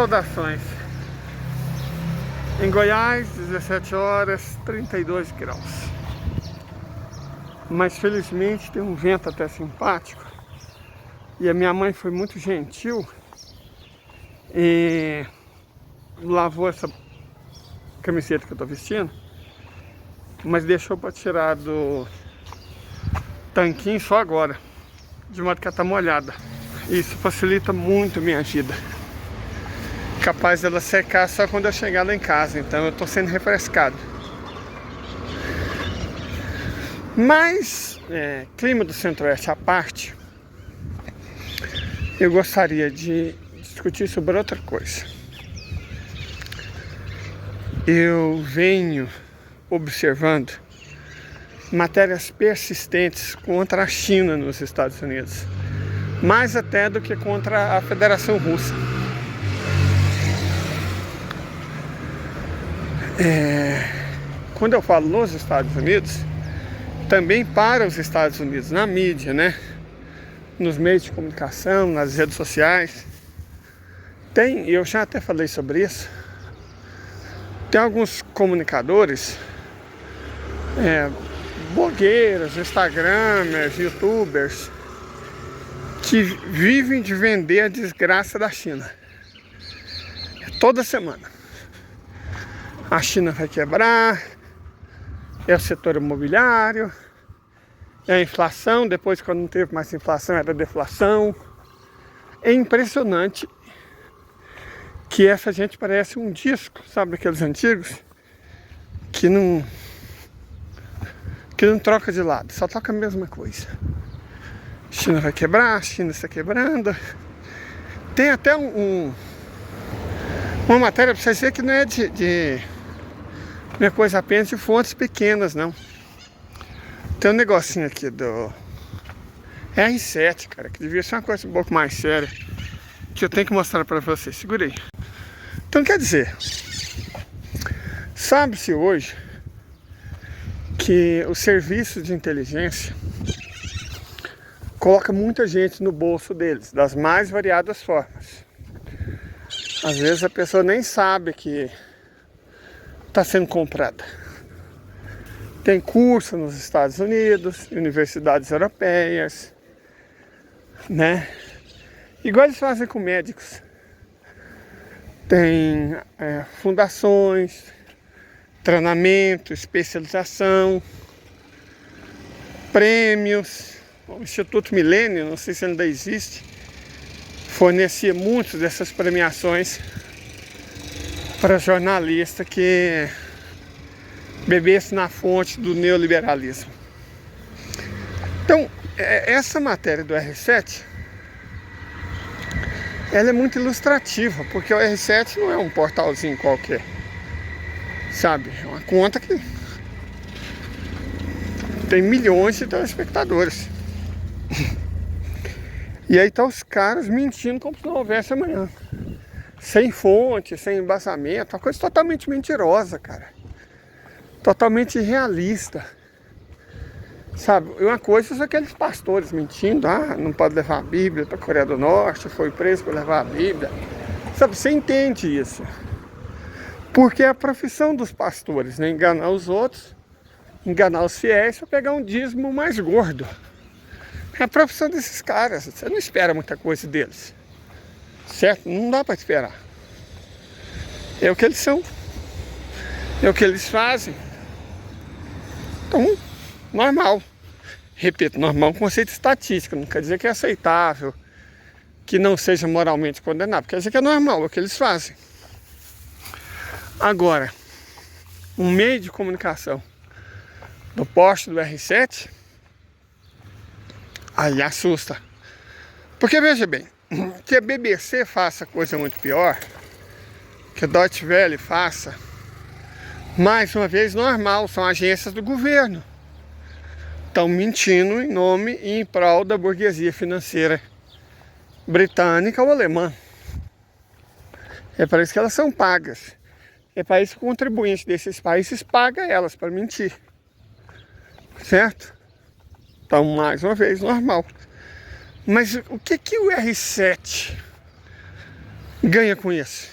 Saudações. Em Goiás, 17 horas, 32 graus. Mas felizmente tem um vento até simpático. E a minha mãe foi muito gentil e lavou essa camiseta que eu tô vestindo, mas deixou para tirar do tanquinho só agora, de modo que ela tá molhada. Isso facilita muito minha vida. Capaz dela secar só quando eu chegar lá em casa, então eu tô sendo refrescado. Mas, clima do Centro-Oeste à parte, eu gostaria de discutir sobre outra coisa. Eu venho observando matérias persistentes contra a China nos Estados Unidos, mais até do que contra a Federação Russa. Quando eu falo nos Estados Unidos, também para os Estados Unidos, na mídia, né? Nos meios de comunicação, nas redes sociais. Eu já até falei sobre isso. Tem alguns comunicadores, blogueiros, instagramers, youtubers, que vivem de vender a desgraça da China. Toda semana. A China vai quebrar, é o setor imobiliário, é a inflação, depois quando não teve mais inflação era deflação. É impressionante que essa gente parece um disco, sabe, daqueles antigos, que não troca de lado, só toca a mesma coisa. A China vai quebrar, a China está quebrando. Tem até uma matéria para vocês verem que não é não é coisa apenas de fontes pequenas, não. Tem um negocinho aqui do R7, cara, que devia ser uma coisa um pouco mais séria, que eu tenho que mostrar para vocês. Segura aí. Então, quer dizer, sabe-se hoje que o serviço de inteligência coloca muita gente no bolso deles, das mais variadas formas. Às vezes a pessoa nem sabe que está sendo comprada. Tem curso nos Estados Unidos, universidades europeias, né? Igual eles fazem com médicos. Tem fundações, treinamento, especialização, prêmios. O Instituto Milênio, não sei se ainda existe, fornecia muitas dessas premiações para jornalista que bebesse na fonte do neoliberalismo. Então, essa matéria do R7, ela é muito ilustrativa, porque o R7 não é um portalzinho qualquer, sabe? É uma conta que tem milhões de telespectadores. E aí tá os caras mentindo como se não houvesse amanhã. Sem fonte, sem embasamento, uma coisa totalmente mentirosa, cara. Totalmente irrealista. Sabe, uma coisa são aqueles pastores mentindo, não pode levar a Bíblia para a Coreia do Norte, foi preso por levar a Bíblia. Sabe, você entende isso. Porque é a profissão dos pastores, né? Enganar os outros, enganar os fiéis para pegar um dízimo mais gordo. É a profissão desses caras, você não espera muita coisa deles. Certo? Não dá para esperar. É o que eles são. É o que eles fazem. Então, normal. Repito, normal, conceito estatístico. Não quer dizer que é aceitável, que não seja moralmente condenável. Quer dizer que é normal, é o que eles fazem. Agora, um meio de comunicação do poste do R7, aí assusta. Porque veja bem, que a BBC faça coisa muito pior, que a Deutsche Welle faça, mais uma vez normal, são agências do governo. Estão mentindo em nome e em prol da burguesia financeira britânica ou alemã. É para isso que elas são pagas. É para isso que o contribuinte desses países paga elas para mentir. Certo? Então, mais uma vez, normal. Mas o que o R7 ganha com isso?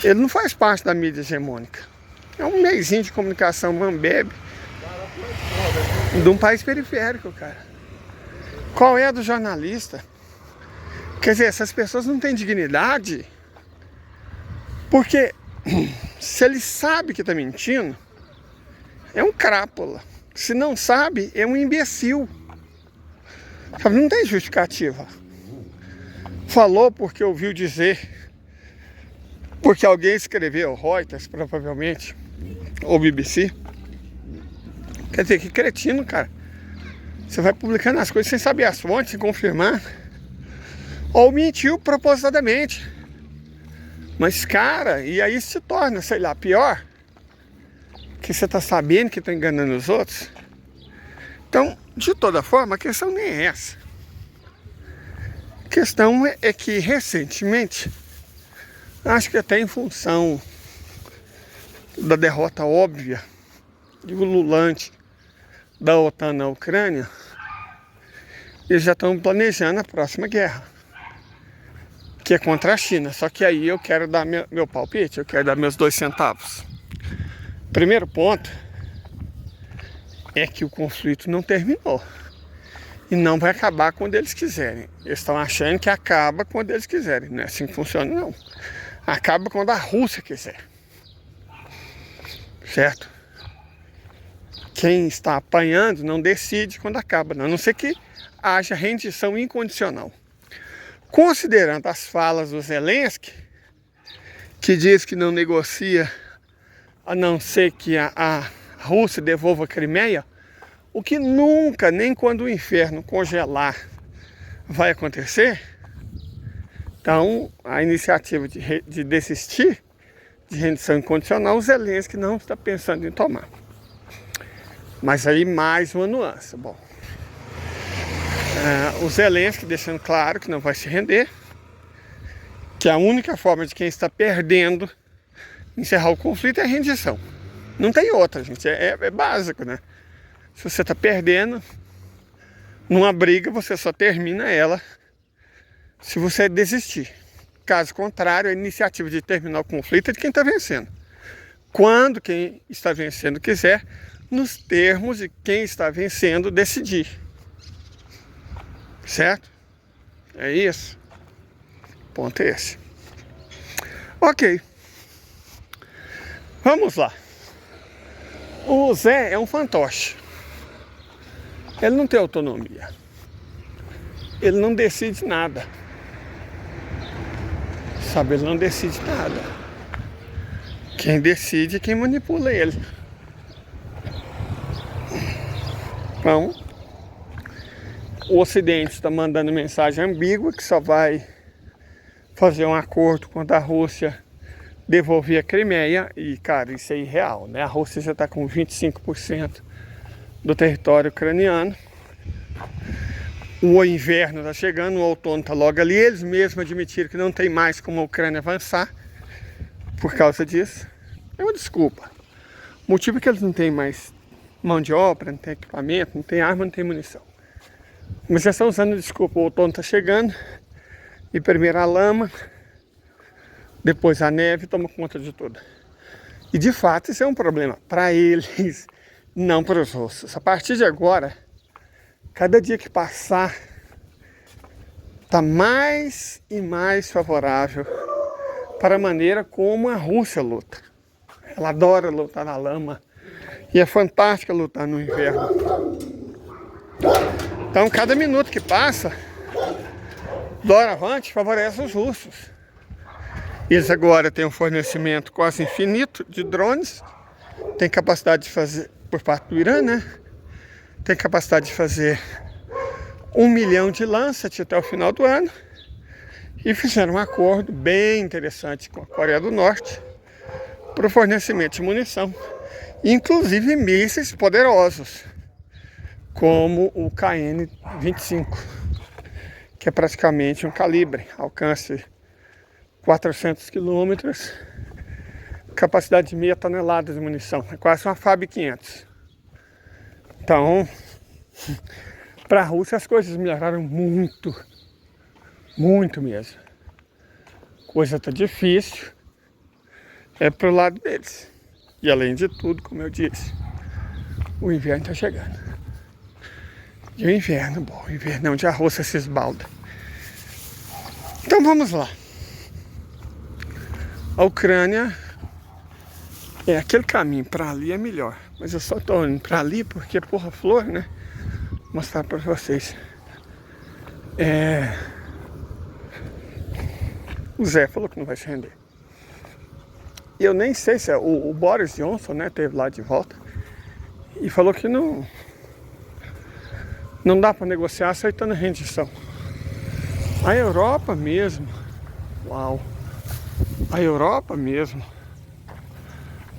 Ele não faz parte da mídia hegemônica. É um meiozinho de comunicação mambebe de um país periférico, cara. Qual é a do jornalista? Quer dizer, essas pessoas não têm dignidade, porque se ele sabe que está mentindo, é um crápula. Se não sabe, é um imbecil. Sabe, não tem justificativa. Falou porque ouviu dizer, porque alguém escreveu, Reuters provavelmente, ou BBC. Quer dizer, que cretino, cara. Você vai publicando as coisas sem saber as fontes, sem confirmar. Ou mentiu propositadamente. Mas, cara, e aí se torna, sei lá, pior. Que você tá sabendo que tá enganando os outros. Então, de toda forma, a questão nem é essa. A questão é que, recentemente, acho que até em função da derrota óbvia e ululante da OTAN na Ucrânia, eles já estão planejando a próxima guerra, que é contra a China. Só que aí eu quero dar meu palpite, eu quero dar meus 2 centavos. Primeiro ponto é que o conflito não terminou. E não vai acabar quando eles quiserem. Eles estão achando que acaba quando eles quiserem. Não é assim que funciona, não. Acaba quando a Rússia quiser. Certo? Quem está apanhando não decide quando acaba, não. A não ser que haja rendição incondicional. Considerando as falas do Zelensky, que diz que não negocia a não ser que a Rússia devolva a Crimeia, o que nunca, nem quando o inferno congelar, vai acontecer. Então, a iniciativa de desistir de rendição incondicional, o Zelensky não está pensando em tomar. Mas aí mais uma nuance. Bom, o Zelensky deixando claro que não vai se render, que a única forma de quem está perdendo encerrar o conflito é a rendição. Não tem outra, gente. É básico, né? Se você está perdendo numa briga, você só termina ela se você desistir. Caso contrário, a iniciativa de terminar o conflito é de quem está vencendo. Quando quem está vencendo quiser, nos termos de quem está vencendo decidir. Certo? É isso. Ponto é esse. Ok. Vamos lá. O Zé é um fantoche. Ele não tem autonomia. Ele não decide nada. Sabe, ele não decide nada. Quem decide é quem manipula ele. Então, o Ocidente está mandando mensagem ambígua que só vai fazer um acordo quando a Rússia devolver a Crimeia. E, cara, isso é irreal, né? A Rússia já está com 25% do território ucraniano. O inverno está chegando, o outono está logo ali. Eles mesmos admitiram que não tem mais como a Ucrânia avançar por causa disso. É uma desculpa. O motivo é que eles não têm mais mão de obra, não tem equipamento, não tem arma, não tem munição. Mas já estão usando desculpa. O outono está chegando e primeiro a lama, depois a neve toma conta de tudo. E de fato isso é um problema para eles, não para os russos. A partir de agora, cada dia que passar está mais e mais favorável para a maneira como a Rússia luta. Ela adora lutar na lama e é fantástica lutar no inverno. Então, cada minuto que passa, doravante favorece os russos. Eles agora têm um fornecimento quase infinito de drones, tem capacidade de fazer, por parte do Irã, né? Tem capacidade de fazer 1 milhão de Lancet até o final do ano. E fizeram um acordo bem interessante com a Coreia do Norte para o fornecimento de munição, inclusive mísseis poderosos, como o KN-25, que é praticamente um calibre, alcance 400 quilômetros, capacidade de 0,5 tonelada de munição, é quase uma FAB 500. Então, para a Rússia as coisas melhoraram muito, muito mesmo. coisa tá difícil, é pro lado deles. E além de tudo, como eu disse, o inverno tá chegando. E o inverno, bom, o inverno de arroz se esbalda. Então vamos lá. A Ucrânia, aquele caminho para ali é melhor. Mas eu só tô indo para ali porque, porra, flor, né? Vou mostrar para vocês. O Zé falou que não vai se render. E eu nem sei se o Boris Johnson, né, teve lá de volta e falou que não dá para negociar aceitando a rendição. A Europa mesmo, uau, a Europa mesmo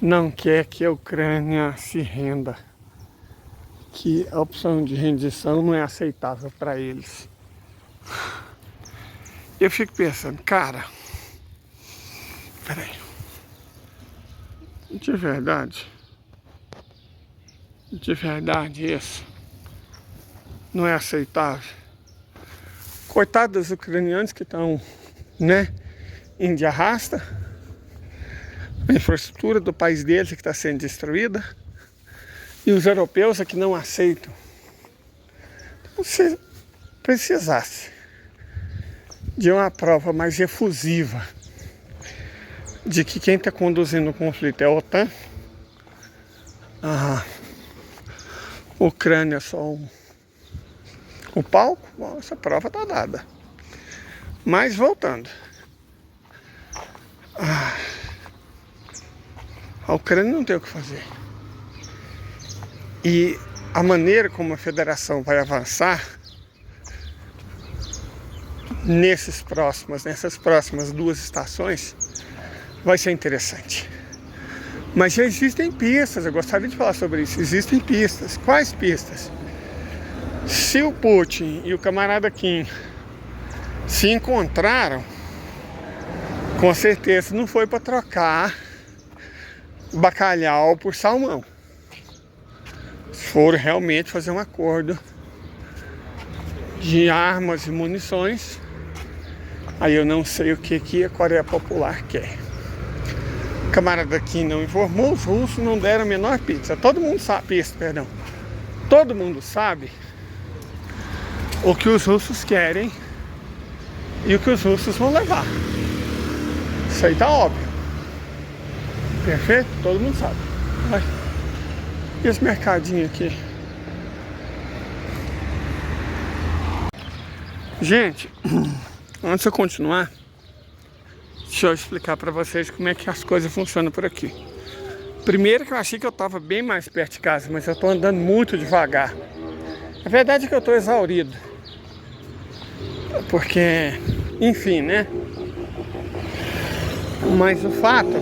não quer que a Ucrânia se renda, que a opção de rendição não é aceitável para eles. Eu fico pensando, cara, peraí, de verdade isso não é aceitável. Coitado dos ucranianos que estão, né, indo de arrasta, a infraestrutura do país deles que está sendo destruída, e os europeus é que não aceitam. Então, se precisasse de uma prova mais efusiva de que quem está conduzindo o conflito é a OTAN, a Ucrânia é só o palco, bom, essa prova está dada. Mas voltando, a Ucrânia não tem o que fazer. E a maneira como a federação vai avançar nessas próximas 2 estações vai ser interessante. Mas já existem pistas, eu gostaria de falar sobre isso. Existem pistas. Quais pistas? Se o Putin e o camarada Kim se encontraram, com certeza não foi para trocar bacalhau por salmão. Foram realmente fazer um acordo de armas e munições. Aí eu não sei o que a Coreia Popular quer. O camarada Kim não informou, os russos não deram a menor pista. Todo mundo sabe, todo mundo sabe o que os russos querem e o que os russos vão levar. Isso aí tá óbvio. Perfeito? Todo mundo sabe. Vai. E esse mercadinho aqui? Gente, antes de eu continuar, deixa eu explicar para vocês como é que as coisas funcionam por aqui. Primeiro que eu achei que eu estava bem mais perto de casa, mas eu estou andando muito devagar. A verdade é que eu estou exaurido. Porque, enfim, né? Mas o fato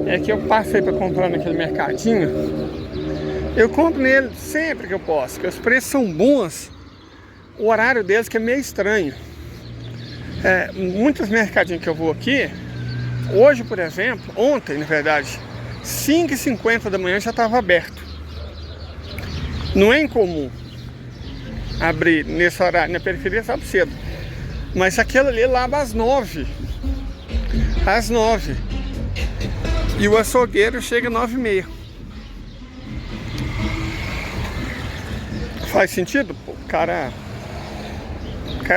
é que eu passei para comprar naquele mercadinho. Eu compro nele sempre que eu posso, porque os preços são bons. O horário deles que é meio estranho. Muitos mercadinhos que eu vou aqui, hoje, por exemplo, ontem, na verdade, 5h50 da manhã já estava aberto. Não é incomum abrir nesse horário, na periferia sabe cedo. Mas aquele ali lava às 9. Às 9. E o açougueiro chega às 9h30. Faz sentido? Pô, o cara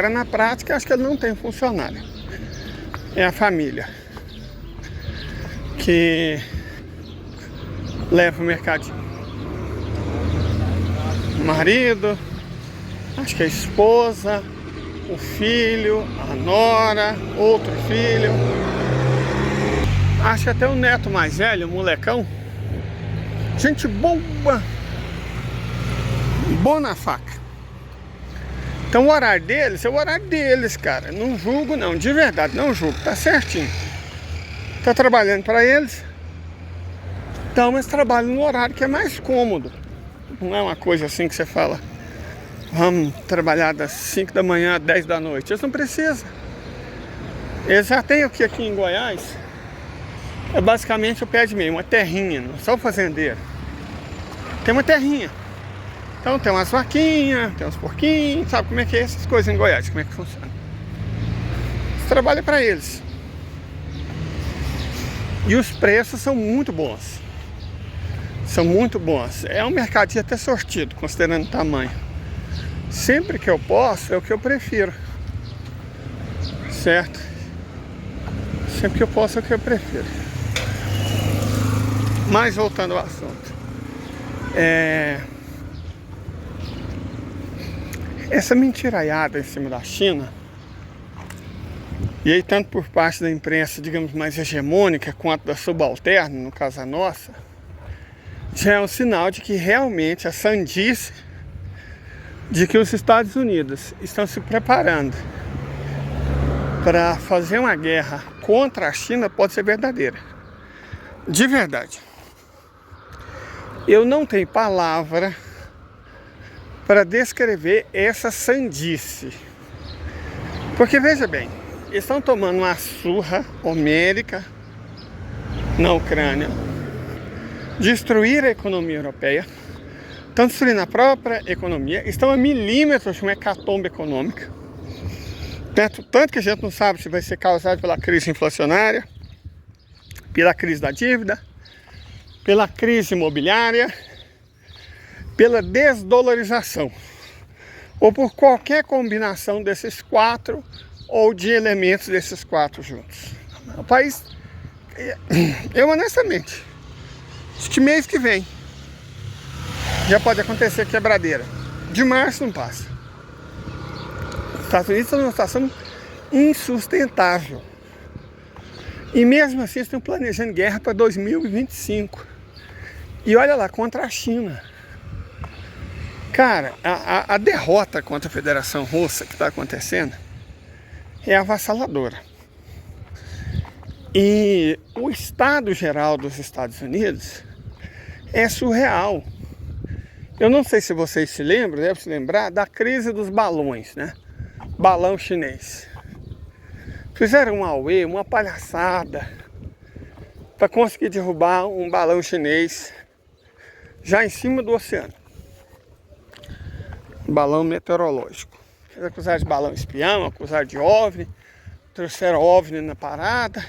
na prática, acho que ele não tem funcionário. É a família que leva o mercadinho. O marido, acho que a esposa, o filho, a nora, outro filho. Acho que até o neto mais velho, o molecão. Gente boa. Boa na faca. Então o horário deles é o horário deles, cara. Não julgo não, de verdade, não julgo. Tá certinho. Tá trabalhando para eles. Então eles trabalham no horário que é mais cômodo. Não é uma coisa assim que você fala, vamos trabalhar das 5 da manhã às 10 da noite. Eles não precisam. Eles já têm aqui em Goiás. É basicamente o pé de meio, uma terrinha, não só o fazendeiro. Tem uma terrinha. Então tem umas vaquinhas, tem uns porquinhos, sabe como é que é essas coisas em Goiás, como é que funciona. Você trabalha para eles. E os preços são muito bons. São muito bons. É um mercadinho até sortido, considerando o tamanho. Sempre que eu posso, é o que eu prefiro. Certo? Sempre que eu posso, é o que eu prefiro. Mas voltando ao assunto. Essa mentiraiada em cima da China, e aí tanto por parte da imprensa, digamos, mais hegemônica, quanto da subalterna, no caso a nossa, já é um sinal de que realmente a sandice de que os Estados Unidos estão se preparando para fazer uma guerra contra a China pode ser verdadeira. De verdade. Eu não tenho palavra para descrever essa sandice. Porque veja bem, eles estão tomando uma surra homérica na Ucrânia, destruir a economia europeia, estão destruindo a própria economia, estão a milímetros de uma hecatombe econômica. Tanto que a gente não sabe se vai ser causado pela crise inflacionária, pela crise da dívida, pela crise imobiliária, pela desdolarização, ou por qualquer combinação desses quatro, ou de elementos desses quatro juntos. O país, eu honestamente, acho que mês que vem já pode acontecer quebradeira. De março não passa. Os Estados Unidos estão numa situação insustentável. E mesmo assim estão planejando guerra para 2025. E olha lá, contra a China. Cara, a derrota contra a Federação Russa que está acontecendo é avassaladora. E o estado geral dos Estados Unidos é surreal. Eu não sei se vocês se lembram, deve se lembrar da crise dos balões, né? Balão chinês. Fizeram um auê, uma palhaçada para conseguir derrubar um balão chinês já em cima do oceano. Balão meteorológico. Eles acusaram de balão espião, acusaram de OVNI, trouxeram OVNI na parada.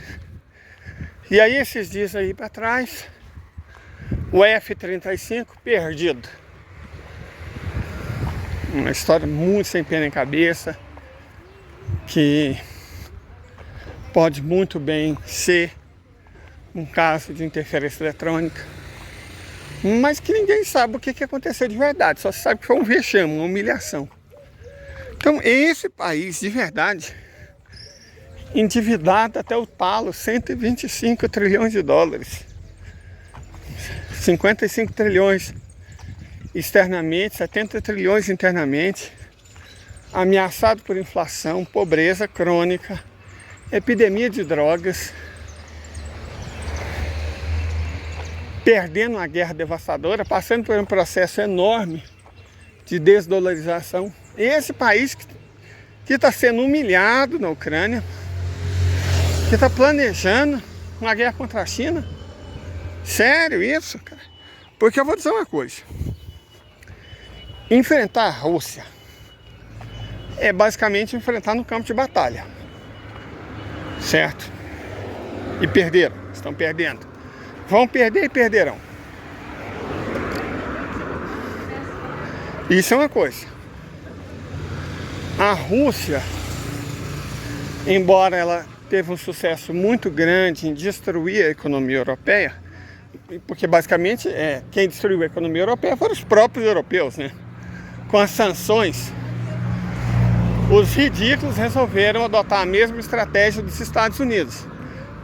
E aí esses dias aí para trás, o F-35 perdido. Uma história muito sem pé nem cabeça, que pode muito bem ser um caso de interferência eletrônica, mas que ninguém sabe o que aconteceu de verdade, só se sabe que foi um vexame, uma humilhação. Então esse país de verdade, endividado até o talo, 125 trilhões de dólares, 55 trilhões externamente, 70 trilhões internamente, ameaçado por inflação, pobreza crônica, epidemia de drogas, perdendo uma guerra devastadora, passando por um processo enorme de desdolarização. Esse país que está sendo humilhado na Ucrânia, que está planejando uma guerra contra a China. Sério isso, cara? Porque eu vou dizer uma coisa. Enfrentar a Rússia é basicamente enfrentar no campo de batalha. Certo? E perderam, estão perdendo. Vão perder e perderão. Isso é uma coisa. A Rússia, embora ela teve um sucesso muito grande em destruir a economia europeia, porque basicamente quem destruiu a economia europeia foram os próprios europeus, né? Com as sanções, os ridículos resolveram adotar a mesma estratégia dos Estados Unidos,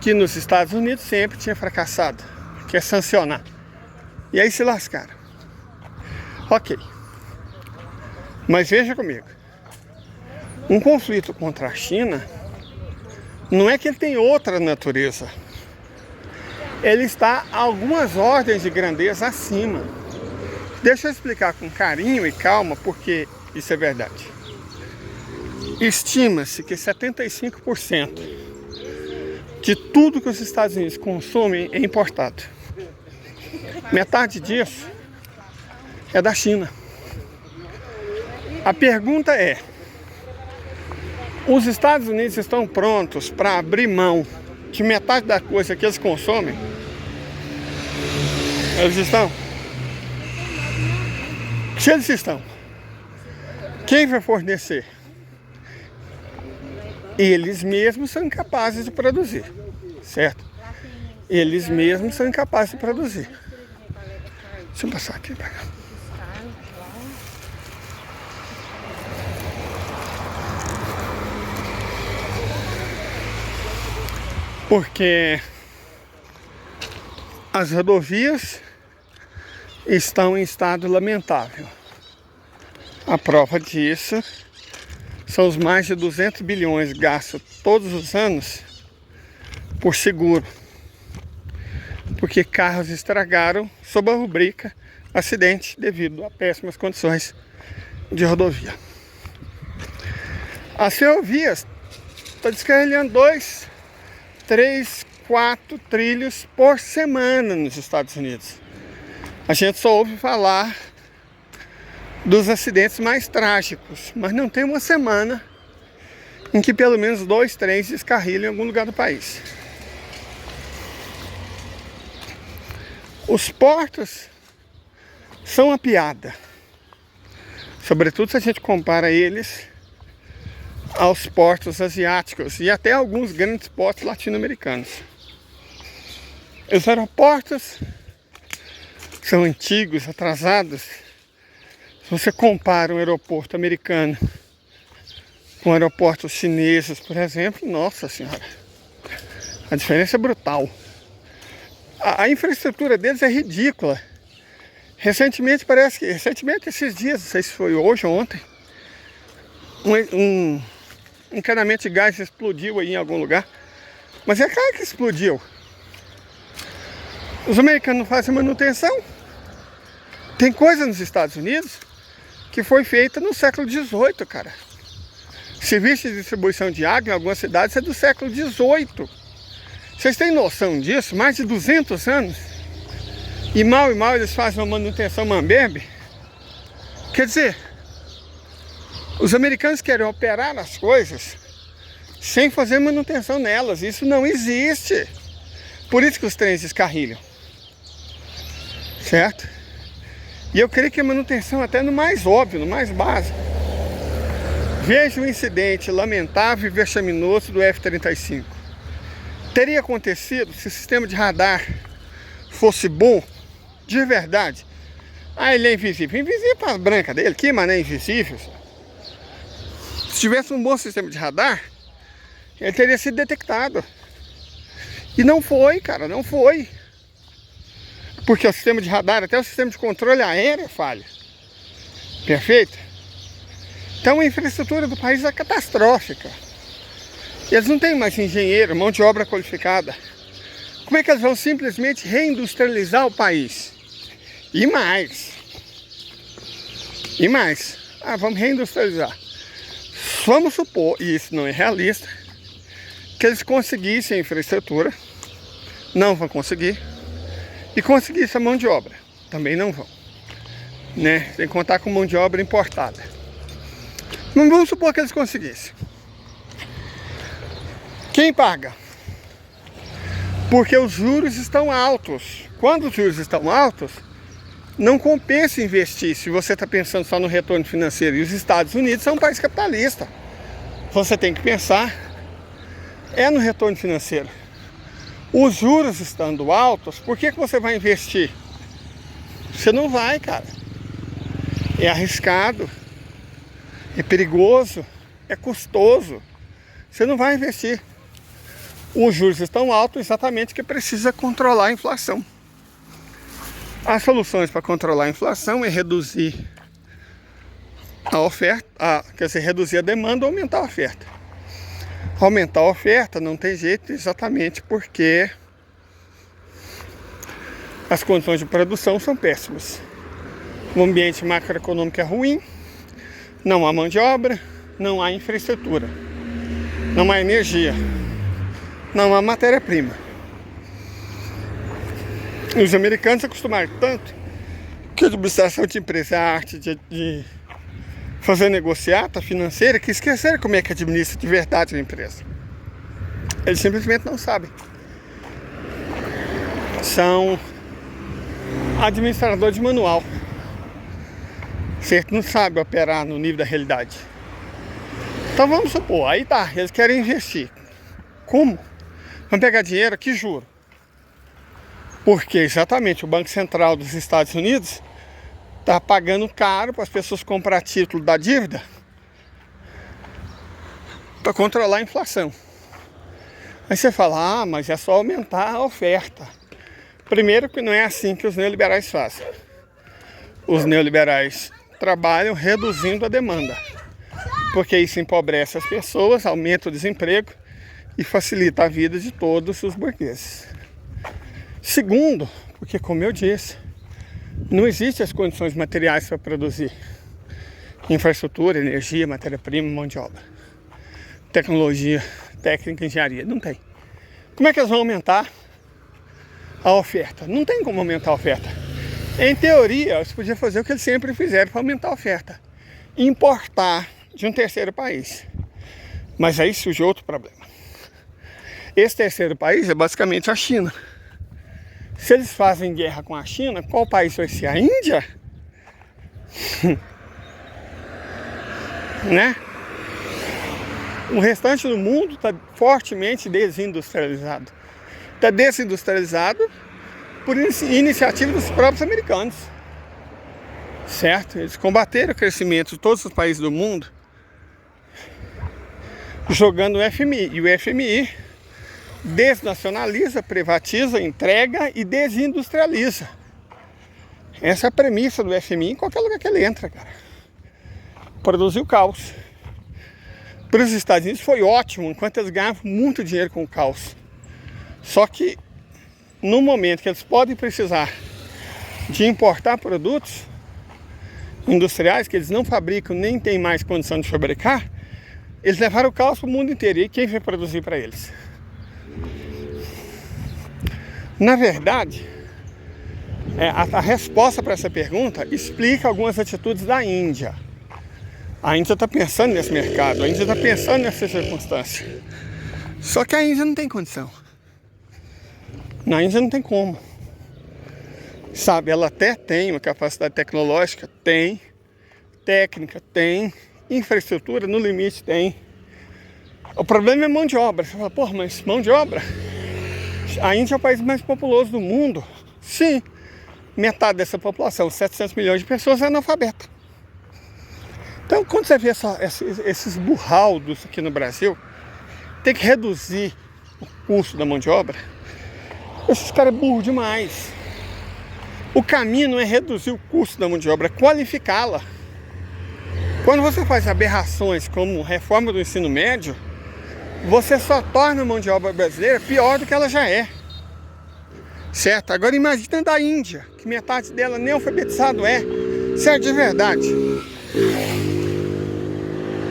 que nos Estados Unidos sempre tinha fracassado, que é sancionar. E aí se lascaram. Ok. Mas veja comigo. Um conflito contra a China não é que ele tem outra natureza. Ele está a algumas ordens de grandeza acima. Deixa eu explicar com carinho e calma porque isso é verdade. Estima-se que 75% de tudo que os Estados Unidos consomem é importado. Metade disso é da China. A pergunta é: os Estados Unidos estão prontos para abrir mão de metade da coisa que eles consomem? Eles estão? Se eles estão, quem vai fornecer? Eles mesmos são incapazes de produzir, certo? Eles mesmos são incapazes de produzir. Deixa eu passar aqui. Porque as rodovias estão em estado lamentável. A prova disso são os mais de 200 bilhões gastos todos os anos por seguro. Porque carros estragaram sob a rubrica acidente devido a péssimas condições de rodovia. As ferrovias estão descarrilhando 2, 3, 4 trilhos por semana nos Estados Unidos. A gente só ouve falar dos acidentes mais trágicos, mas não tem uma semana em que pelo menos 2 trens descarrilham em algum lugar do país. Os portos são uma piada, sobretudo se a gente compara eles aos portos asiáticos e até alguns grandes portos latino-americanos. Os aeroportos são antigos, atrasados. Se você compara um aeroporto americano com aeroportos chineses, por exemplo, nossa senhora, a diferença é brutal. A infraestrutura deles é ridícula. Recentemente, esses dias, não sei se foi hoje ou ontem, um encanamento de gás explodiu aí em algum lugar. Mas é claro que explodiu. Os americanos não fazem manutenção. Tem coisa nos Estados Unidos que foi feita no século XVIII, cara. Serviço de distribuição de água em algumas cidades é do século XVIII. Vocês têm noção disso? Mais de 200 anos. E mal eles fazem uma manutenção mambembe. Quer dizer, os americanos querem operar as coisas sem fazer manutenção nelas. Isso não existe. Por isso que os trens descarrilham. Certo? E eu creio que a manutenção até no mais óbvio, no mais básico. Veja o incidente lamentável e vexaminoso do F-35. Teria acontecido se o sistema de radar fosse bom, de verdade. Ah, ele é invisível. Invisível para as brancas dele, que mané invisível. Se tivesse um bom sistema de radar, ele teria sido detectado. E não foi, cara, não foi. Porque o sistema de radar, até o sistema de controle aéreo é falha. Perfeito? Então a infraestrutura do país é catastrófica. Eles não têm mais engenheiro, mão de obra qualificada. Como é que eles vão simplesmente reindustrializar o país? E mais. Ah, vamos reindustrializar. Vamos supor, e isso não é realista, que eles conseguissem a infraestrutura. Não vão conseguir. E conseguissem a mão de obra. Também não vão. Né? Tem que contar com mão de obra importada. Mas vamos supor que eles conseguissem. Quem paga? Porque os juros estão altos. Quando os juros estão altos, não compensa investir se você está pensando só no retorno financeiro. E os Estados Unidos são um país capitalista. Você tem que pensar no retorno financeiro. Os juros estando altos, por que você vai investir? Você não vai, cara. É arriscado, é perigoso, é custoso. Você não vai investir. Os juros estão altos exatamente porque precisa controlar a inflação. As soluções para controlar a inflação é reduzir a oferta, reduzir a demanda ou aumentar a oferta. Aumentar a oferta não tem jeito exatamente porque as condições de produção são péssimas. O ambiente macroeconômico é ruim, não há mão de obra, não há infraestrutura, não há energia, não há matéria-prima. Os americanos se acostumaram tanto que a administração de empresa é a arte de fazer negociata financeira que esqueceram como é que administra de verdade uma empresa. Eles simplesmente não sabem. São administradores de manual. Certo? Não sabe operar no nível da realidade. Então vamos supor, aí tá, eles querem investir. Como? Vão pegar dinheiro aqui, juro. Porque exatamente o Banco Central dos Estados Unidos está pagando caro para as pessoas comprar título da dívida para controlar a inflação. Aí você fala, mas é só aumentar a oferta. Primeiro que não é assim que os neoliberais fazem. Os neoliberais trabalham reduzindo a demanda, porque isso empobrece as pessoas, aumenta o desemprego e facilita a vida de todos os burgueses. Segundo, porque como eu disse, não existem as condições materiais para produzir infraestrutura, energia, matéria-prima, mão de obra, tecnologia, técnica, engenharia. Não tem. Como é que eles vão aumentar a oferta? Não tem como aumentar a oferta. Em teoria, eles podiam fazer o que eles sempre fizeram para aumentar a oferta: importar de um terceiro país. Mas aí surge outro problema. Esse terceiro país é basicamente a China. Se eles fazem guerra com a China, qual país vai ser? A Índia? Né? O restante do mundo está fortemente desindustrializado. Está desindustrializado por iniciativa dos próprios americanos. Certo? Eles combateram o crescimento de todos os países do mundo jogando o FMI. E o FMI desnacionaliza, privatiza, entrega e desindustrializa. Essa é a premissa do FMI em qualquer lugar que ele entra, cara. Produziu caos. Para os Estados Unidos foi ótimo, enquanto eles ganhavam muito dinheiro com o caos. Só que no momento que eles podem precisar de importar produtos industriais que eles não fabricam, nem têm mais condição de fabricar, eles levaram o caos para o mundo inteiro. E quem vai produzir para eles? Na verdade, a resposta para essa pergunta explica algumas atitudes da Índia. A Índia está pensando nesse mercado, a Índia está pensando nessa circunstância. Só que a Índia não tem condição. Na Índia não tem como. Sabe, ela até tem uma capacidade tecnológica, tem, técnica, tem, infraestrutura no limite tem. O problema é mão de obra. Você fala, porra, mas mão de obra? A Índia é o país mais populoso do mundo. Sim, metade dessa população, 700 milhões de pessoas, é analfabeta. Então, quando você vê esses burraldos aqui no Brasil, tem que reduzir o custo da mão de obra. Esses caras é burro demais. O caminho não é reduzir o custo da mão de obra, é qualificá-la. Quando você faz aberrações como reforma do ensino médio, você só torna a mão de obra brasileira pior do que ela já é. Certo? Agora imagina da Índia, que metade dela nem alfabetizado é. Certo, de verdade.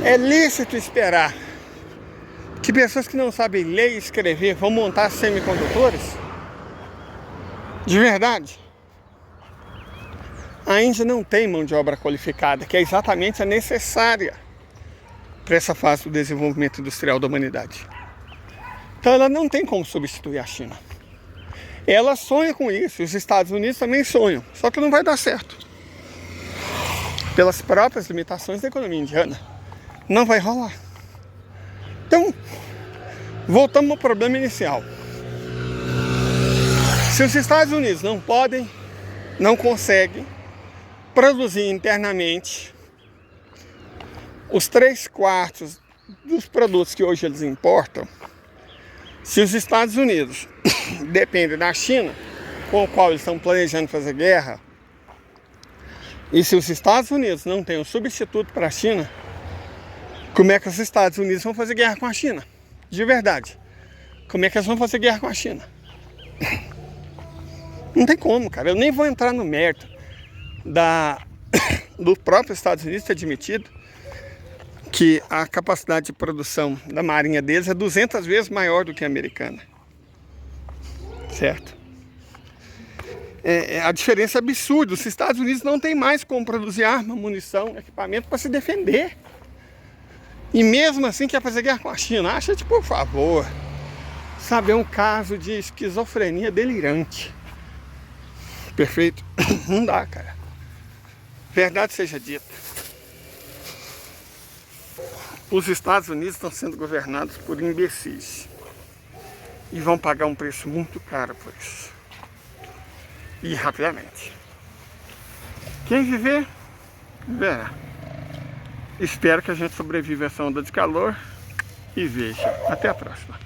É lícito esperar que pessoas que não sabem ler e escrever vão montar semicondutores? De verdade? A Índia não tem mão de obra qualificada, que é exatamente a necessária para essa fase do desenvolvimento industrial da humanidade. Então ela não tem como substituir a China. Ela sonha com isso, os Estados Unidos também sonham, só que não vai dar certo. Pelas próprias limitações da economia indiana, não vai rolar. Então, voltamos ao problema inicial. Se os Estados Unidos não podem, não conseguem produzir internamente os 3/4 dos produtos que hoje eles importam, se os Estados Unidos dependem da China, com o qual eles estão planejando fazer guerra, e se os Estados Unidos não têm um substituto para a China, como é que os Estados Unidos vão fazer guerra com a China? De verdade. Como é que eles vão fazer guerra com a China? Não tem como, cara. Eu nem vou entrar no mérito do próprio Estados Unidos ter admitido que a capacidade de produção da marinha deles é 200 vezes maior do que a americana. Certo? a diferença é absurda. Os Estados Unidos não tem mais como produzir arma, munição, equipamento para se defender. E mesmo assim quer fazer guerra com a China. Acha, tipo, por favor. Sabe, é um caso de esquizofrenia delirante. Perfeito? Não dá, cara. Verdade seja dita. Os Estados Unidos estão sendo governados por imbecis. E vão pagar um preço muito caro por isso. E rapidamente. Quem viver, verá. Espero que a gente sobreviva a essa onda de calor. E veja. Até a próxima.